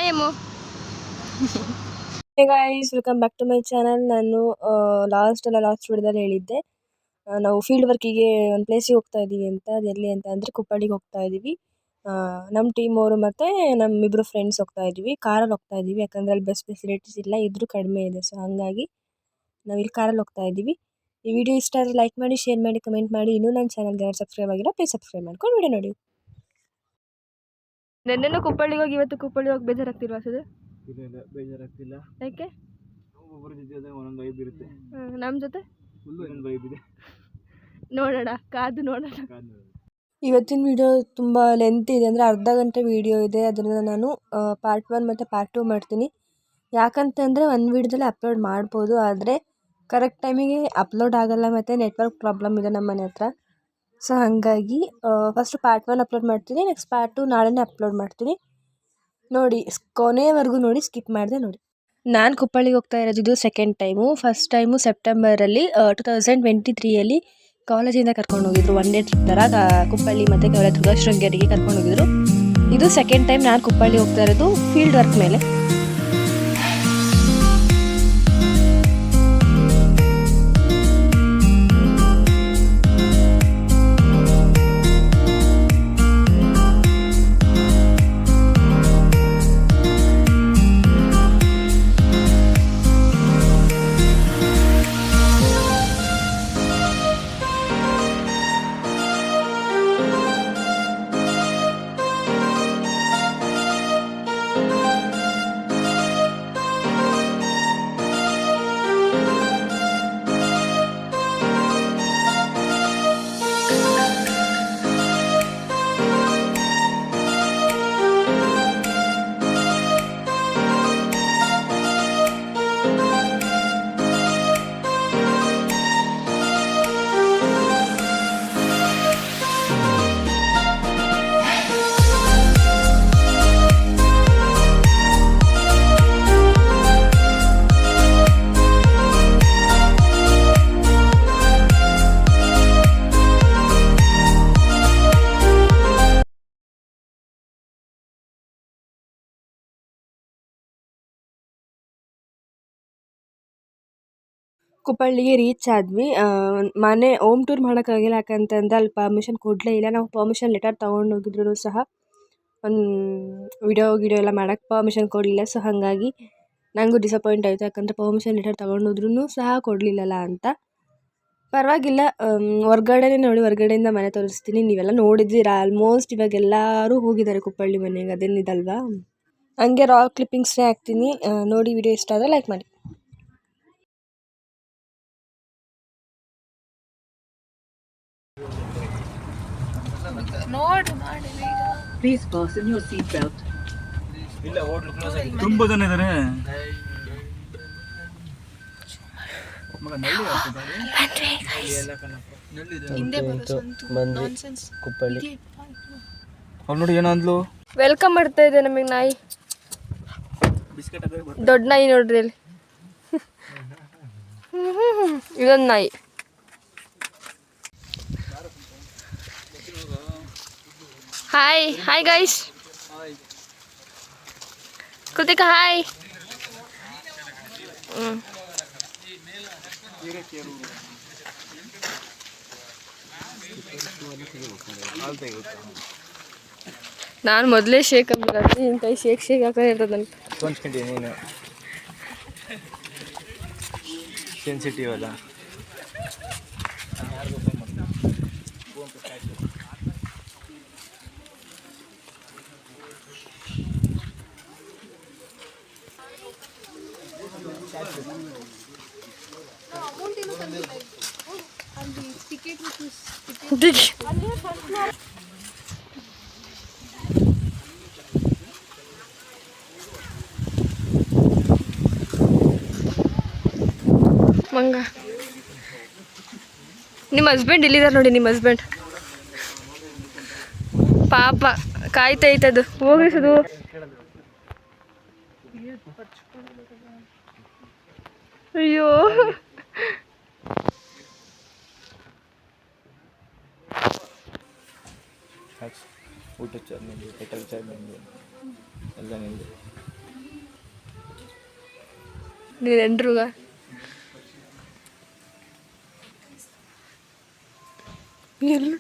Hi Ammu. Hey guys, welcome back to my channel. ನಾನು last ವಿಡಿಯೋದಲ್ಲಿ ಹೇಳಿದ್ದೆ ನಾವು ಫೀಲ್ಡ್ ವರ್ಕಿಗೆ ಒಂದು ಪ್ಲೇಸಿಗೆ ಹೋಗ್ತಾ ಇದ್ದೀವಿ ಅಂತ. ಅದು ಎಲ್ಲಿ ಅಂತ ಅಂದರೆ ಕುಪ್ಪಳ್ಳಿಗೆ ಹೋಗ್ತಾ ಇದ್ದೀವಿ. ನಮ್ಮ ಟೀಮ್ ಅವರು ಮತ್ತು ನಮ್ಮಿಬ್ಬರು ಫ್ರೆಂಡ್ಸ್ ಹೋಗ್ತಾ ಇದ್ದೀವಿ. ಕಾರಲ್ಲಿ ಹೋಗ್ತಾ ಇದ್ದೀವಿ, ಯಾಕಂದರೆ ಅಲ್ಲಿ ಬಸ್ ಫೆಸಿಲಿಟೀಸ್ ಇಲ್ಲ, ಇದ್ರೂ ಕಡಿಮೆ ಇದೆ. ಸೊ ಹಾಗಾಗಿ ನಾವು ಇಲ್ಲಿ ಕಾರಲ್ಲಿ ಹೋಗ್ತಾ ಇದ್ದೀವಿ. ಈ ವಿಡಿಯೋ ಇಷ್ಟ ಆದರೆ ಲೈಕ್ ಮಾಡಿ, ಶೇರ್ ಮಾಡಿ, ಕಮೆಂಟ್ ಮಾಡಿ. ಇನ್ನೂ ನನ್ನ ಚಾನಲ್ಗೆ ಯಾರು ಸಬ್ಸ್ಕ್ರೈಬ್ ಆಗಿಲ್ಲ, ಪ್ಲೀಸ್ ಸಬ್ಸ್ಕ್ರೈಬ್ ಮಾಡ್ಕೊಂಡು ವಿಡಿಯೋ ನೋಡಿ. ನೆನ್ನೆನೂ ಕುಪ್ಪಳ್ಳಿಗೆ ಹೋಗಿ ಇವತ್ತು ಕುಪ್ಪಳ್ಳಿಗೆ ಹೋಗಿ ಬೇಜಾರಾಗ್ತಿಲ್ವಾ ಸರ್? ಇಲ್ಲ ಬೇಜಾರಾಗ್ತಿಲ್ಲ. ಯಾಕೆ? ಒಬ್ಬೊಬ್ಬರ ಜೊತೆ ಒಂದೊಂದು ವೈಬ್ ಇರುತ್ತೆ. ನಮ್ಮ ಜೊತೆ ಒಂದೊಂದು ವೈಬ್ ಇದೆ. ನೋಡೋಣ, ಕಾದು ನೋಡೋಣ. ಇವತ್ತಿನ ವಿಡಿಯೋ ತುಂಬ ಲೆಂತ್ ಇದೆ, ಅಂದರೆ ಅರ್ಧ ಗಂಟೆ ವಿಡಿಯೋ ಇದೆ. ಅದನ್ನು ನಾನು ಪಾರ್ಟ್ 1 ಮತ್ತು ಪಾರ್ಟ್ 2 ಮಾಡ್ತೀನಿ. ಯಾಕಂತಂದರೆ ಒಂದು ವಿಡಿಯೋದಲ್ಲಿ ಅಪ್ಲೋಡ್ ಮಾಡ್ಬೋದು, ಆದರೆ ಕರೆಕ್ಟ್ ಟೈಮಿಗೆ ಅಪ್ಲೋಡ್ ಆಗೋಲ್ಲ ಮತ್ತು ನೆಟ್ವರ್ಕ್ ಪ್ರಾಬ್ಲಮ್ ಇದೆ ನಮ್ಮ ಮನೆ ಹತ್ರ. ಸೊ ಹಾಗಾಗಿ ಫಸ್ಟು ಪಾರ್ಟ್ 1 ಅಪ್ಲೋಡ್ ಮಾಡ್ತೀನಿ, ನೆಕ್ಸ್ಟ್ ಪಾರ್ಟ್ 2 ನಾಳೆನೇ ಅಪ್ಲೋಡ್ ಮಾಡ್ತೀನಿ. ನೋಡಿ, ಕೊನೆವರೆಗೂ ನೋಡಿ, ಸ್ಕಿಪ್ ಮಾಡಿದೆ ನೋಡಿ. ನಾನು ಕುಪ್ಪಳ್ಳಿಗೆ ಹೋಗ್ತಾ ಇರೋದು ಇದು ಸೆಕೆಂಡ್ ಟೈಮು. ಫಸ್ಟ್ ಟೈಮು ಸೆಪ್ಟೆಂಬರಲ್ಲಿ 2023 ಕಾಲೇಜಿಂದ ಕರ್ಕೊಂಡು ಹೋಗಿದ್ರು. ಒನ್ ಡೇ ಟ್ರಿಪ್ ಥರ ಕುಪ್ಪಳ್ಳಿ ಮತ್ತು ಕವಲದುರ್ಗ ಶೃಂಗೇರಿಗೆ ಕರ್ಕೊಂಡು ಹೋಗಿದ್ರು. ಇದು ಸೆಕೆಂಡ್ ಟೈಮ್ ನಾನು ಕುಪ್ಪಳ್ಳಿ ಹೋಗ್ತಾ ಇರೋದು ಫೀಲ್ಡ್ ವರ್ಕ್ ಮೇಲೆ. ಕುಪ್ಪಳ್ಳಿಗೆ ರೀಚ್ ಆದ್ವಿ. ಮನೆ ಹೋಮ್ ಟೂರ್ ಮಾಡೋಕ್ಕಾಗಿಲ್ಲ, ಯಾಕಂತಂದ್ರೆ ಅಲ್ಲಿ ಪರ್ಮಿಷನ್ ಕೊಡಲೇ ಇಲ್ಲ. ನಾವು ಪರ್ಮಿಷನ್ ಲೆಟರ್ ತೊಗೊಂಡೋಗಿದ್ರು ಸಹ ಒಂದು ವಿಡಿಯೋ ಎಲ್ಲ ಮಾಡೋಕ್ಕೆ ಪರ್ಮಿಷನ್ ಕೊಡಲಿಲ್ಲ. ಸೊ ಹಾಗಾಗಿ ನನಗೂ ಡಿಸಪಾಯಿಂಟ್ ಆಯಿತು, ಯಾಕಂದರೆ ಪರ್ಮಿಷನ್ ಲೆಟರ್ ತೊಗೊಂಡೋದ್ರೂ ಸಹ ಕೊಡಲಿಲ್ಲಲ್ಲ ಅಂತ. ಪರವಾಗಿಲ್ಲ, ಹೊರ್ಗಡೆನೇ ನೋಡಿ, ಹೊರ್ಗಡೆಯಿಂದ ಮನೆ ತೋರಿಸ್ತೀನಿ. ನೀವೆಲ್ಲ ನೋಡಿದ್ದೀರಾ ಆಲ್ಮೋಸ್ಟ್. ಇವಾಗ ಎಲ್ಲರೂ ಹೋಗಿದ್ದಾರೆ ಕುಪ್ಪಳ್ಳಿ ಮನೆಗೆ, ಅದೇನಿದಲ್ವಾ. ಹಂಗೆ ರಾ ಕ್ಲಿಪ್ಪಿಂಗ್ಸ್ನೇ ಹಾಕ್ತೀನಿ ನೋಡಿ. ವಿಡಿಯೋ ಇಷ್ಟ ಆದರೆ ಲೈಕ್ ಮಾಡಿ. Please fasten your seat belt. ಇಲ್ಲ, ಹೋಟ್ಲು ಕ್ಲೋಸ್ ಆಗಿದೆ. ತುಂಬ ಜನ ಇದ್ದಾರೆ. ಮಗ ನಳ್ಳಿ ಆಗ್ತದೆ. ಕುಪ್ಪಳ್ಳಿ ಅವ್ರು ನೋಡಿ ಏನೋ ಅಂದ್ಲು. ವೆಲ್ಕಮ್ ಮಾಡ್ತಾ ಇದೆ ನಮಗೆ ನಾಯಿ. ಬಿಸ್ಕೆಟ್ ದೊಡ್ಡ ನಾಯಿ ನೋಡ್ರಿ ಅಲ್ಲಿ. ಇದೊಂದು ನಾಯಿ. Hi hi guys. Krithika hi. ನಾನು ಮೊದಲೇ ಶೇಕ್ ಆಗ್ಬಿಡ್ತೀನಿ, ನಿನ್ನ ಕೈ ಶೇಕ್ ಹಾಕೊಂಡು ಇರ್ತದೆ ನನಗೆ. ತೊಂಚ್ಕೊಂಡಿ ನೀನು ಸೆನ್ಸಿಟಿವ್ ಅಲ್ಲ. ಮಂಗ, ನಿಮ್ಮ ಹಸ್ಬೆಂಡ್ ಇಲ್ಲಿದ್ದಾರೆ ನೋಡಿ. ನಿಮ್ಮ ಹಸ್ಬೆಂಡ್ ಪಾಪ ಕಾಯ್ತಾ ಇತ್ತದು ಹೋಗಿಸೋದು. ಅಯ್ಯೋ, ಊಟ ಚಾರ್ಜ್ ಪೆಟ್ರೋಲ್ ಚಾರ್ಜ್ ಎಲ್ಲ ನಿಂದು. ನೀನು ಎಂಡ್ರುಗ ಎಲ್ಲ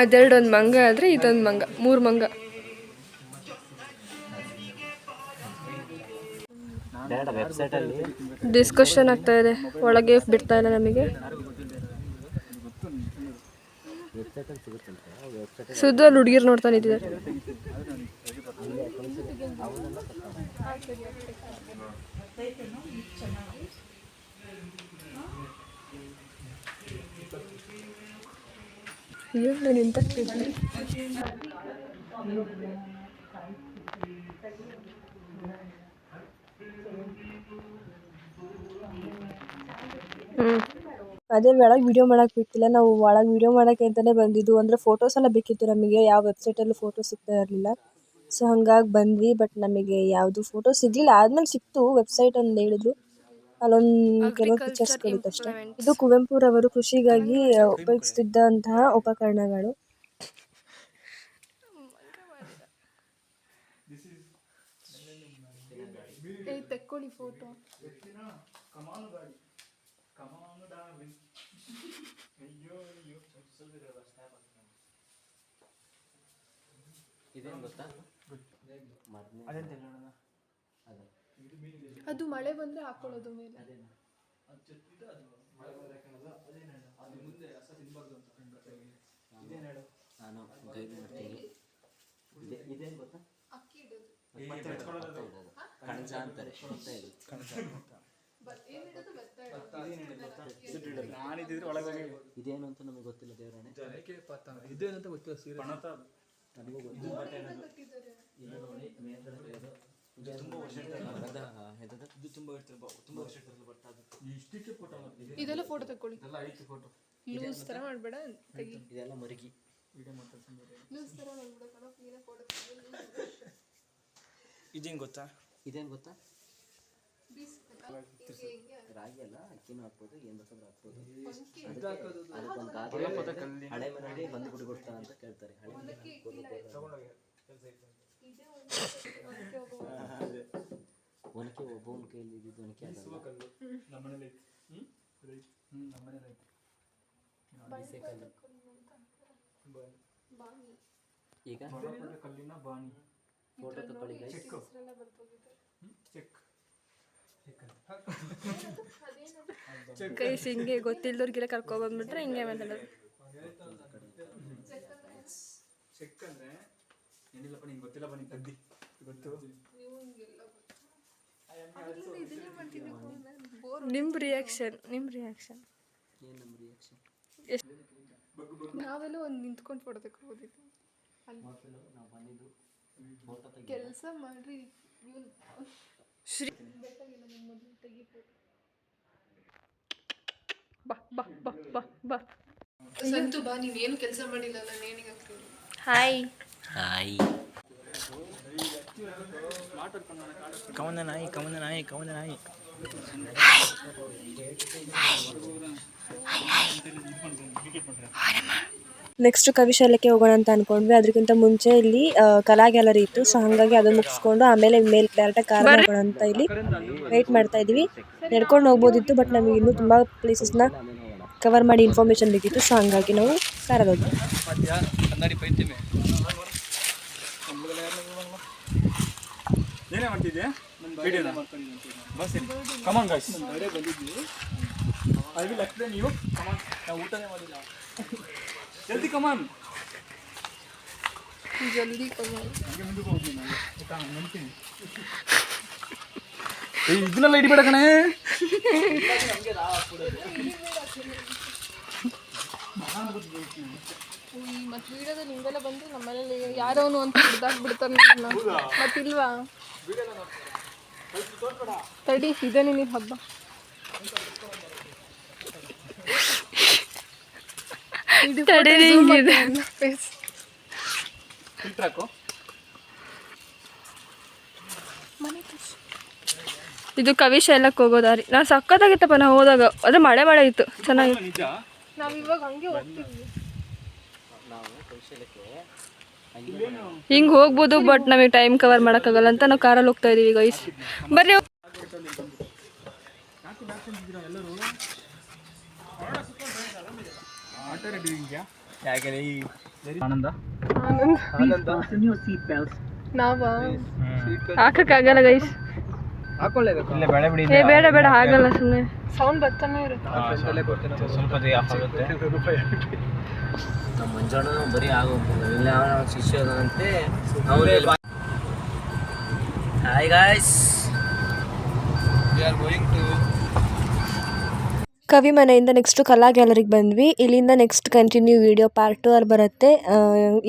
ಅದೆರಡೊಂದು ಮಂಗ ಆದರೆ ಇದೊಂದು ಮಂಗ 3 ಮಂಗ. ಡಿಸ್ಕಷನ್ ಆಗ್ತಾ ಇದೆ, ಒಳಗೆ ಬಿಡ್ತಾ ಇಲ್ಲ ನಮಗೆ. ಸುದ್ದು ಅಲ್ಲಿ ಹುಡುಗಿರು ನೋಡ್ತಾ ನಿಂತಿದ್ದಾರೆ. ಏನು ನಿಂತಿದ್ದೀನಿ. ಅದೇ ಒಳಗೆ ವಿಡಿಯೋ ಮಾಡೋಕೆ ಬಿಟ್ಟಿಲ್ಲ. ನಾವು ಒಳಗೆ ವಿಡಿಯೋ ಮಾಡೋಕ್ಕೆ ಅಂತಲೇ ಬಂದಿದ್ದು. ಅಂದರೆ ಫೋಟೋಸ್ ಎಲ್ಲ ಬೇಕಿತ್ತು ನಮಗೆ, ಯಾವ ವೆಬ್ಸೈಟಲ್ಲೂ ಫೋಟೋ ಸಿಗ್ತಾ ಇರಲಿಲ್ಲ. ಸೊ ಹಂಗಾಗಿ ಬಂದ್ವಿ. ಬಟ್ ನಮಗೆ ಯಾವುದು ಫೋಟೋ ಸಿಗಲಿಲ್ಲ. ಆದಮೇಲೆ ಸಿಕ್ತು, ವೆಬ್ಸೈಟ್ ಒಂದು ಹೇಳಿದ್ರು. ಅಲ್ಲೊಂದು ಕೆಲವು ಪಿಕ್ಚರ್ಸ್ಗಳಿತ್ತು ಅಷ್ಟೇ. ಇದು ಕುವೆಂಪುರವರು ಕೃಷಿಗಾಗಿ ಉಪಯೋಗಿಸ್ತಿದ್ದಂತಹ ಉಪಕರಣಗಳು. ತೆಕ್ಕೊಳ್ಳಿ ಫೋಟೋ. ಅದು ಮಳೆ ಬಂದ್ರೆ ಹಾಕೊಳ್ಳೋದು ಮೇಲೆ. ನಾನು ಗೈಡ್ ಮಾಡ್ತೀನಿ. ಇದೇನು ಗೊತ್ತಾ? ಅಕ್ಕಿ ಇಡೋದು, ಕಣಜ ಅಂತಾರೆ. ಇದೇನು ಅಂತ ನಮಗೆ ಗೊತ್ತಿಲ್ಲ ದೇವರಾಣೆ. ಇದೇನು ಅಂತ ಗೊತ್ತಿಲ್ಲ. ಇದೆಲ್ಲ ಫೋಟೋ ತಗೊಳ್ಳಿ. ಲೂಸ್ ತರ ಮಾಡಬೇಡ, ತೆಗಿ. ಇದೆಲ್ಲ ಮರುಗಿ. ಲೂಸ್ ತರ ಮಾಡಬೇಡ ಕಣೋ, ಕ್ಲೀನ್ ಫೋಟೋ ತೆಗಿ. ಇದೇನು ಗೊತ್ತಾ? ಇದೇನು ಗೊತ್ತಾ? ರಾಗಿ ಅಲ್ಲ, ಅಕ್ಕಿನೂ ಹಾಕ್ಬೋದು, ಏನು ಬೇಕಾದ್ರೂ ಹಾಕ್ಬೋದು. ಅದಕ್ಕೊಂದು ಗಾದೆ, ಹಳೆ ಮನೆಯಲ್ಲಿ ಬಂದು ಗುಡಿ ಕೊಡ್ತಾ ಅಂತ ಕೇಳ್ತಾರೆ. ಒನಕೆ ಒಬ್ಬನ ಕೈಯಲ್ಲಿ ಇದ್ದಿದ್ದು ಒನಕೆ ಆಗಲ್ಲ. ಈಗ ಫೋಟೋ ತಗೊಳ್ಳಿ ಗೈಸ್. ಗೈಸ್ ಹಿಂಗೆ ಗೊತ್ತಿಲ್ಲದವ್ರಿಗೆಲ್ಲ ಕರ್ಕೊಬಂದ್ಬಿಟ್ರೆ ಹಿಂಗೆ ಮಾತಾಡೋದು. ಚೆಕ್ ಅಂದ್ರೆ ಏನಿಲ್ಲಪ್ಪ, ನಿಂಗೆ ಗೊತ್ತಿಲ್ಲ ಬನ್ನಿ ತಗ್ಗಿ ಗೊತ್ತು. ನಿಮ್ಮ ರಿಯಾಕ್ಷನ್ ಏನು ನಮ್ಮ ರಿಯಾಕ್ಷನ್? ನಾವೆಲ್ಲ ಒಂದು ನಿಂತ್ಕೊಂಡು ಫೋಟೋ ತಗೋಬೋದಿತ್ತು. ನಾವು ಬಂದಿದ್ದು ಫೋಟೋ ತೆಗಿ. ಕೆಲಸ ಮಾಡ್ರಿ. ಶ್ರೀ ಬಾ ಸಂತು ಬಾ. ನೀನೇನು ಕೆಲಸ ಮಾಡಿಲ್ಲ, ನೇಣಿಗೆ ಹಾಕ್ತೀನಿ. Hi hi. ಕಮಂದ ನಾಯಿ. ನೆಕ್ಸ್ಟ್ ಕವಿಶಾಲೆಗೆ ಹೋಗೋಣ ಅಂತ ಅನ್ಕೊಂಡ್ವಿ. ಅದಕ್ಕಿಂತ ಮುಂಚೆ ಇಲ್ಲಿ ಕಲಾ ಗ್ಯಾಲರಿ ಇತ್ತು. ಸೊ ಹಾಗಾಗಿ ಅದನ್ನು ಮುಗಿಸ್ಕೊಂಡು ಆಮೇಲೆ ಮೇಲೆ ಡೈರೆಕ್ಟಾಗಿ ಕಾರ್ ಹೋಗೋಣ ಅಂತ ಇಲ್ಲಿ ವೆಯ್ಟ್ ಮಾಡ್ತಾ ಇದ್ವಿ. ನಡ್ಕೊಂಡು ಹೋಗ್ಬೋದಿತ್ತು, ಬಟ್ ನಮಗೆ ಇನ್ನೂ ತುಂಬ ಪ್ಲೇಸಸ್ನ ಕವರ್ ಮಾಡಿ ಇನ್ಫಾರ್ಮೇಷನ್ ಬೇಕಿತ್ತು. ಸೊ ಹಂಗಾಗಿ ನಾವು ಕಾರಲ್ಲಿ ಹೋದ್ವಿ. ಏನೇ ಮಾಡ್ತಿದ್ಯಾ? Come on guys, I will explain you. Come on, ನಾವು ಊಟನೇ ಮಾಡಿಲ್ಲ. ಜಲ್ದಿ ಕಮಾನ್. ಇದನ್ನೆಲ್ಲ ಹಿಡಿಬೇಡ ಕಣೆ. ಮತ್ತೆ ವಿಡಿಯೋದಲ್ಲಿ ಹಿಂಗೆಲ್ಲ ಬಂದು ನಮ್ಮನೇಲಿ ಯಾರೋನು ಅಂತ ಬಿಡ್ತಾರೆ ಮತ್ತಿಲ್ವಾ? ತಡಿ, ಇದೇ ನಿನ್ನ ಹಬ್ಬ. ತಡೀರಿ ಹಿಂಗಿದೆ. ಫಿಲ್ಟರ್ ಹಾಕು. ಇದು ಕವಿ ಶೈಲಕ್ಕೆ ಹೋಗೋ ದಾರಿ. ನಾನು ಸಕ್ಕತ್ತಾಗಿತ್ತಪ್ಪ ನಾವು ಹೋದಾಗ. ಆದರೆ ಮಳೆ ಇತ್ತು, ಚೆನ್ನಾಗಿತ್ತು. ನಿಜ ಹಿಂಗೆ ಹೋಗ್ಬೋದು, ಬಟ್ ನಮಗೆ ಟೈಮ್ ಕವರ್ ಮಾಡೋಕ್ಕಾಗಲ್ಲ ಅಂತ ನಾವು ಕಾರಲ್ಲಿ ಹೋಗ್ತಾ ಇದೀವಿ ಗೈಸ್. ಬರ್ರಿ. Anand Please fasten your seatbelt. ಹಾಕಕ್ಕಾಗಲ್ಲ ಗೈಸ್. ಇಲ್ಲೇ ಬೇಡ ಬಿಡಿ. ಏ ಬೇಡ ಬೇಡ, ಆಗಲ್ಲ ಸುಮ್ಮನೆ. ಸ್ವಲ್ಪ ಆಫ್ ಆಗುತ್ತೆ. ನಮ್ಮ ಮಂಜಣ್ಣನು ಬರೀ ಆಗೋಗ್ಬೋದು. ಇಲ್ಲ ಶಿಷ್ಯ ಅದಂತೆ. Hi guys, we are going to Kavi ಮನೆಯಿಂದ ನೆಕ್ಸ್ಟು ಕಲಾ ಗ್ಯಾಲರಿಗೆ ಬಂದ್ವಿ. ಇಲ್ಲಿಂದ ನೆಕ್ಸ್ಟ್ ಕಂಟಿನ್ಯೂ ವಿಡಿಯೋ ಪಾರ್ಟ್ 2 ಅಲ್ಲಿ ಬರುತ್ತೆ.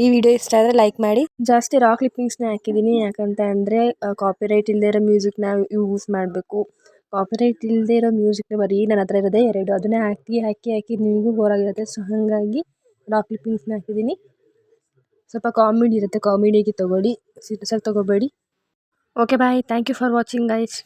ಈ ವಿಡಿಯೋ ಇಷ್ಟ ಆದರೆ ಲೈಕ್ ಮಾಡಿ. ಜಾಸ್ತಿ ರಾ ಕ್ಲಿಪ್ಪಿಂಗ್ಸ್ನ ಹಾಕಿದ್ದೀನಿ, ಯಾಕಂತ ಅಂದರೆ ಕಾಪಿರೈಟ್ ಇಲ್ಲದೆ ಇರೋ ಮ್ಯೂಸಿಕ್ನ ಯೂಸ್ ಮಾಡಬೇಕು. ಕಾಪಿರೈಟ್ ಇಲ್ಲದೆ ಇರೋ ಮ್ಯೂಸಿಕ್ನ ಬರೀ ನನ್ನ ಹತ್ರ ಇರೋದೇ 2, ಅದನ್ನೇ ಹಾಕಿ ನಿಮಗೂ ಬೋರ್ ಆಗಿರುತ್ತೆ. ಸೊ ಹಾಗಾಗಿ ರಾ ಕ್ಲಿಪ್ಪಿಂಗ್ಸ್ನ ಹಾಕಿದ್ದೀನಿ. ಸ್ವಲ್ಪ ಕಾಮಿಡಿ ಇರುತ್ತೆ, ಕಾಮಿಡಿಗೆ ತೊಗೊಳ್ಳಿ, ಸೀರಿಯಸ್ಸಾಗಿ ತೊಗೋಬೇಡಿ. Okay bye, thank you for watching guys.